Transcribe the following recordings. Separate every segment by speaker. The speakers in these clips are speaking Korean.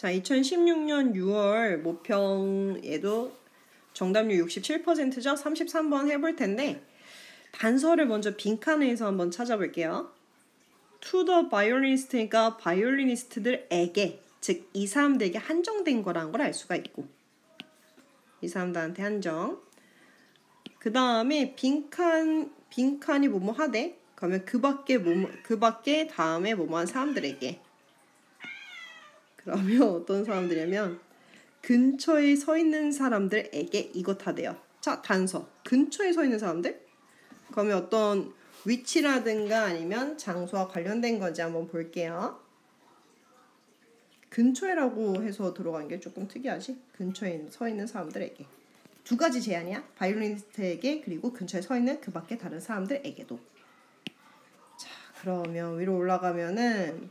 Speaker 1: 자, 2016년 6월 모평에도 정답률 67%죠? 33번 해볼 텐데 단서를 먼저 빈칸에서 한번 찾아볼게요. To the violinist가 바이올리니스트들에게, 즉 이 사람들에게 한정된 거라는 걸 알 수가 있고, 이 사람들한테 한정. 그 다음에 빈칸이 뭐뭐 하되, 그러면 그 밖에 다음에 뭐뭐한 사람들에게. 그러면 어떤 사람들이냐면 근처에 서 있는 사람들에게 이것 하대요. 자, 단서. 근처에 서 있는 사람들? 그러면 어떤 위치라든가 아니면 장소와 관련된 건지 한번 볼게요. 근처에라고 해서 들어간 게 조금 특이하지? 근처에 서 있는 사람들에게. 두 가지 제한이야. 바이올리니스트에게, 그리고 근처에 서 있는 그 밖에 다른 사람들에게도. 자, 그러면 위로 올라가면은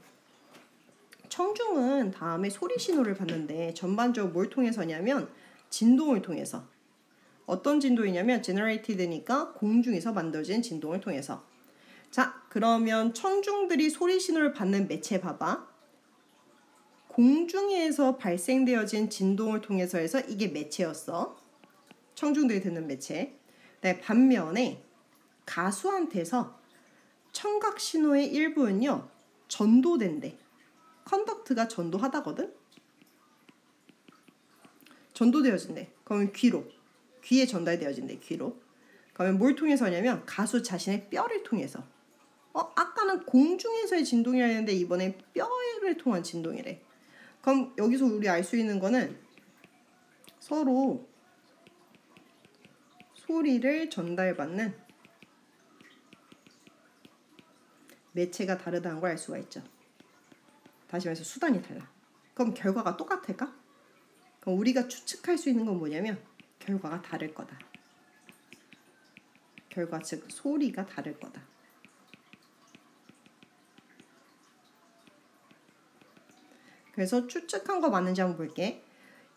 Speaker 1: 청중은 다음에 소리 신호를 받는데 전반적으로 뭘 통해서냐면 진동을 통해서. 어떤 진동이냐면 generated니까 공중에서 만들어진 진동을 통해서. 자, 그러면 청중들이 소리 신호를 받는 매체 봐봐. 공중에서 발생되어진 진동을 통해서 해서 이게 매체였어. 청중들이 듣는 매체. 네, 반면에 가수한테서 청각 신호의 일부는요 전도된대. 컨덕트가 전도하다거든? 전도되어진대. 그러면 귀에 전달되어진대. 귀로. 그러면 뭘 통해서 하냐면 가수 자신의 뼈를 통해서. 아까는 공중에서의 진동이라 했는데 이번엔 뼈를 통한 진동이래. 그럼 여기서 우리 알 수 있는 거는 서로 소리를 전달받는 매체가 다르다는 걸 알 수가 있죠. 다시 말해서 수단이 달라. 그럼 결과가 똑같을까? 그럼 우리가 추측할 수 있는 건 뭐냐면 결과가 다를 거다. 결과 즉 소리가 다를 거다. 그래서 추측한 거 맞는지 한번 볼게.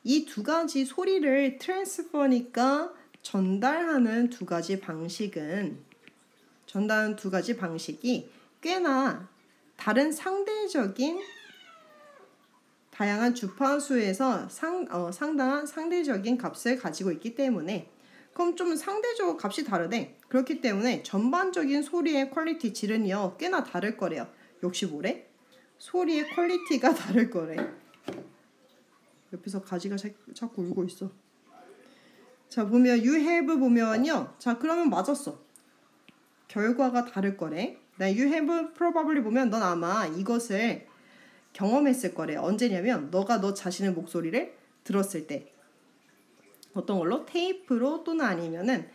Speaker 1: 이 두 가지 소리를 트랜스퍼니까 전달하는 두 가지 방식이 꽤나 다른 상대적인 다양한 주파수에서 상당한 상대적인 값을 가지고 있기 때문에, 그럼 좀 상대적으로 값이 다르대. 그렇기 때문에 전반적인 소리의 퀄리티 질은요 꽤나 다를 거래요. 역시 뭐래? 소리의 퀄리티가 다를 거래. 옆에서 가지가 자꾸 울고 있어. 자, 보면 you have 보면요. 자, 그러면 맞았어. 결과가 다를 거래. you have probably 보면 넌 아마 이것을 경험했을 거래. 언제냐면 너가 너 자신의 목소리를 들었을 때. 어떤 걸로? 테이프로 또는 아니면은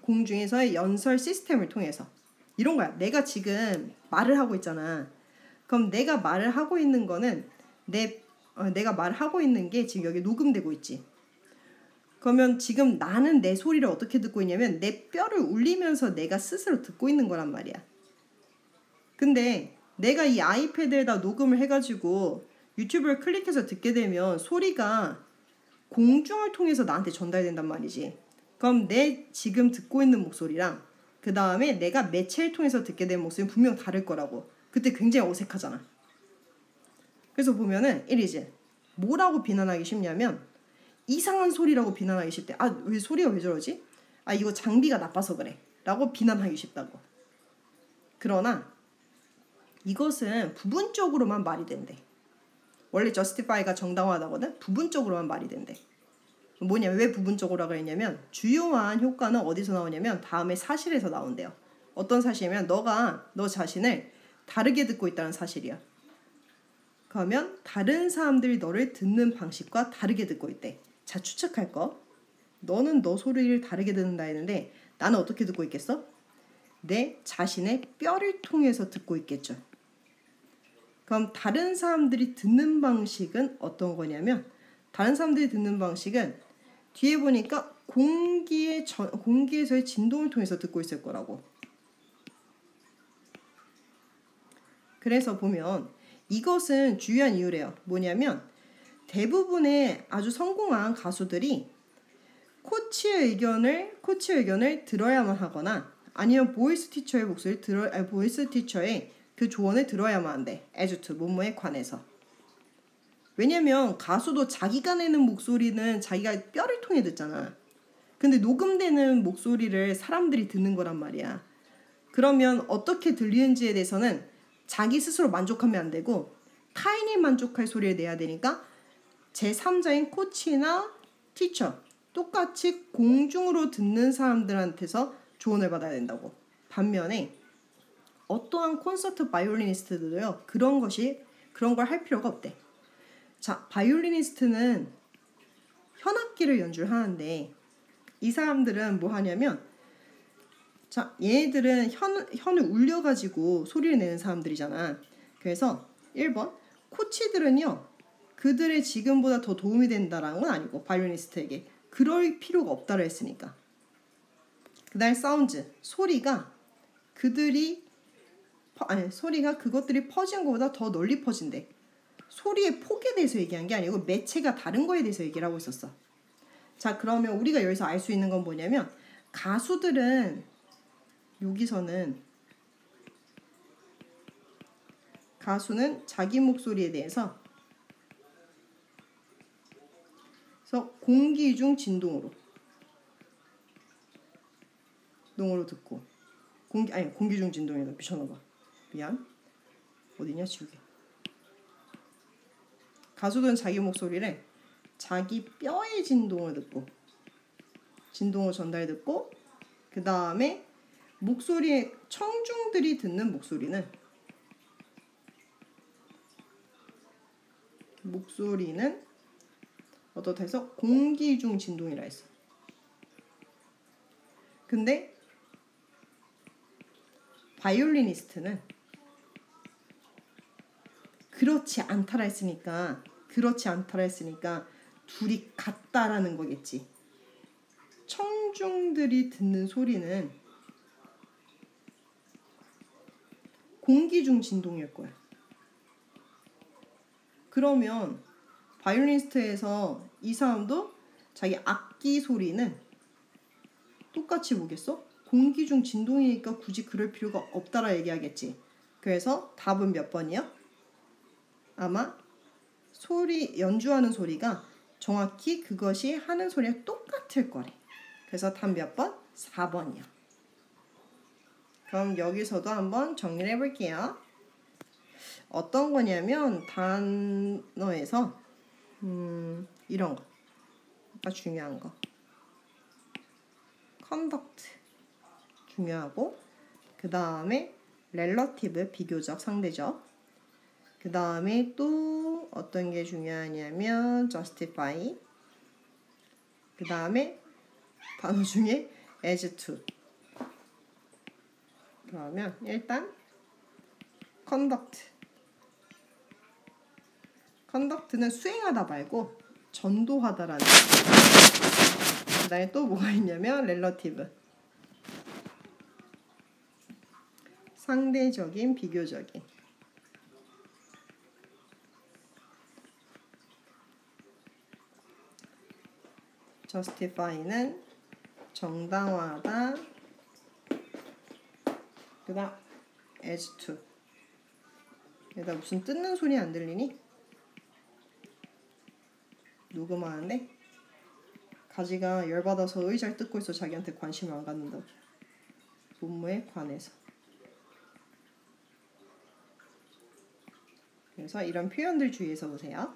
Speaker 1: 공중에서의 연설 시스템을 통해서. 이런 거야. 내가 지금 말을 하고 있잖아. 그럼 내가 말을 하고 있는 거는 내가 말하고 있는 게 지금 여기 녹음되고 있지. 그러면 지금 나는 내 소리를 어떻게 듣고 있냐면 내 뼈를 울리면서 내가 스스로 듣고 있는 거란 말이야. 근데 내가 이 아이패드에다 녹음을 해가지고 유튜브를 클릭해서 듣게 되면 소리가 공중을 통해서 나한테 전달된단 말이지. 그럼 내 지금 듣고 있는 목소리랑 그 다음에 내가 매체를 통해서 듣게 된 목소리는 분명 다를 거라고. 그때 굉장히 어색하잖아. 그래서 보면은 이리지. 뭐라고 비난하기 쉽냐면 이상한 소리라고 비난하기 쉽대. 왜 소리가 왜 저러지? 이거 장비가 나빠서 그래 라고 비난하기 쉽다고. 그러나 이것은 부분적으로만 말이 된대. 원래 justify가 정당화하다거든. 부분적으로만 말이 된대. 왜 부분적으로라고 했냐면 주요한 효과는 어디서 나오냐면 다음에 사실에서 나온대요. 어떤 사실이냐면 너 자신을 다르게 듣고 있다는 사실이야. 그러면 다른 사람들이 너를 듣는 방식과 다르게 듣고 있대. 자, 추측할 거. 너는 너 소리를 다르게 듣는다 했는데 나는 어떻게 듣고 있겠어? 내 자신의 뼈를 통해서 듣고 있겠죠. 그럼 다른 사람들이 듣는 방식은 어떤 거냐면 다른 사람들이 듣는 방식은 뒤에 보니까 공기에서의 진동을 통해서 듣고 있을 거라고. 그래서 보면 이것은 주요한 이유래요. 뭐냐면 대부분의 아주 성공한 가수들이 코치의 의견을 들어야만 하거나 아니면 보이스 티처의 보이스 티처의 그 조언을 들어야만 한대. as to 뭐뭐에 관해서. 왜냐면 가수도 자기가 내는 목소리는 자기가 뼈를 통해 듣잖아. 근데 녹음되는 목소리를 사람들이 듣는 거란 말이야. 그러면 어떻게 들리는지에 대해서는 자기 스스로 만족하면 안 되고 타인이 만족할 소리를 내야 되니까 제3자인 코치나 티처, 똑같이 공중으로 듣는 사람들한테서 조언을 받아야 된다고. 반면에 어떠한 콘서트 바이올리니스트들도요, 그런 걸 할 필요가 없대. 자, 바이올리니스트는 현악기를 연주를 하는데 이 사람들은 뭐 하냐면, 자, 얘네들은 현을 울려가지고 소리를 내는 사람들이잖아. 그래서 1번, 코치들은요, 그들의 지금보다 더 도움이 된다라는 건 아니고, 바이올리니스트에게 그럴 필요가 없다고 했으니까. 그 다음 사운드, 소리가 그것들이 퍼지는 것보다 더 널리 퍼진대. 소리의 폭에 대해서 얘기한 게 아니고 매체가 다른 거에 대해서 얘기를 하고 있었어. 자, 그러면 우리가 여기서 알 수 있는 건 뭐냐면, 가수는 자기 목소리에 대해서 공기 중 진동으로 듣고, 공기 중 진동이다. 미쳤나봐. 미안. 어디냐, 지우개. 가수들은 자기 목소리를 자기 뼈의 진동을 듣고, 진동을 전달 듣고, 그 다음에 목소리의 청중들이 듣는 목소리는 어떻다 해서 공기 중 진동이라 했어. 근데 바이올리니스트는 그렇지 않다라 했으니까 둘이 같다라는 거겠지. 청중들이 듣는 소리는 공기 중 진동일 거야. 그러면 바이올리니스트에서 이 사람도 자기 악기 소리는 똑같이 보겠어? 공기 중 진동이니까 굳이 그럴 필요가 없다라 얘기하겠지. 그래서 답은 몇 번이야? 아마 연주하는 소리가 정확히 그것이 하는 소리랑 똑같을 거래. 그래서 답 몇 번? 4번이야. 그럼 여기서도 한번 정리를 해볼게요. 어떤 거냐면 단어에서 이런 거, 아까 중요한 거, conduct 중요하고, 그 다음에 relative 비교적, 상대적, 그 다음에 또 어떤 게 중요하냐면 justify, 그 다음에 단어 중에 as to. 그러면 일단 conduct는 수행하다 말고 전도하다라는 거. 그 다음에 또 뭐가 있냐면 relative, 상대적인, 비교적인. justify는 정당화하다. 그 다음 as to. 얘다 무슨 뜯는 소리 안 들리니? 녹음하는데 가지가 열받아서 의자를 뜯고 있어. 자기한테 관심을 안 갖는다고. 본무에 관해서. 그래서 이런 표현들 주의해서 보세요.